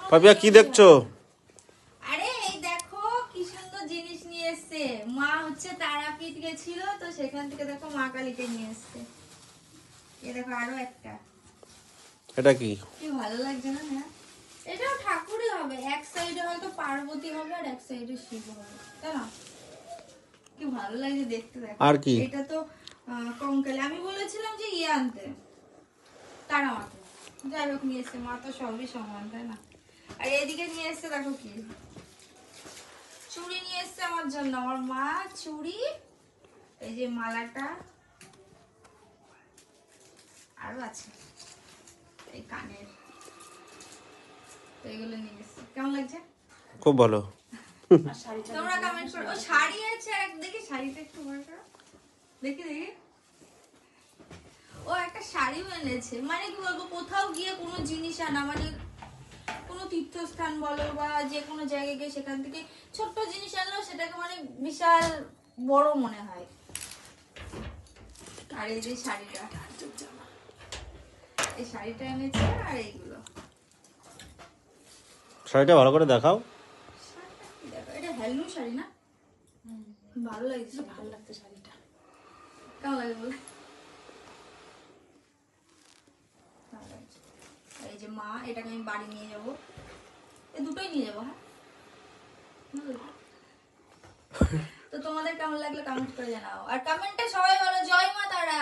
পাপিয়া কি দেখছো? আরে এই দেখো কি সুন্দর জিনিস নিয়ে এসেছে। মা হচ্ছে তারাপীঠ গেছিল, তো সেখান থেকে দেখো মা কালীকে নিয়ে এসেছে। এই দেখো আরো একটা। এটা কি? কি ভালো লাগছে না? হ্যাঁ, এটাও ঠাকুরই হবে। এক সাইডে হয়তো পার্বতী হবে আর এক সাইডে শিব হবে, তাই না? কি ভালো লাগছে দেখতে। দেখো আর কি? এটা তো কঙ্কালে। আমি বলেছিলাম যে ইয়ে আনতে, তারা মাকে। যাই হোক নিয়ে এসছে। মা তো সবই সমান, তাই না? আর এদিকে নিয়ে এসছে দেখো কি চুড়ি নিয়ে এসছে আমার জন্য। আমার মা চুড়ি, এই যে মালাটা, আরো আছে এই কানের, তো এগুলো নিয়ে এসছে। কেমন লাগছে? খুব ভালো। তোমরা কমেন্ট করো। ও শাড়ি আছে এক, দেখি শাড়িটা একটু বার করো, দেখি দেখি। ও একটা শাড়িও এনেছে। মানে কি বলবো, কোথাও গিয়ে কোনো জিনিস আনা, মানে কোনো তীর্থস্থান বলো বা যে কোনো জায়গায় গিয়ে সেখান থেকে ছোট্ট জিনিস আনলেও সেটাকে মানে বিশাল বড় মনে হয়। আর এই যে শাড়িটা, এই শাড়িটা এনেছে। আর এইগুলো, শাড়িটা ভালো করে দেখাও। শাড়িটা কি দেখো, এটা হ্যান্ডলুম শাড়ি না? ভালো লাগছে, ভালো লাগছে শাড়িটা। কেমন লাগে বলে? ভালো লাগছে। আর এই যে মা, এটাকে আমি বাড়ি নিয়ে যাবো। এই দুটোই নিয়ে যাবো। হ্যাঁ, তো তোমাদের কেমন লাগলো কমেন্ট করে জানাও। আর কমেন্টে সবাই বলো জয় মা তারা।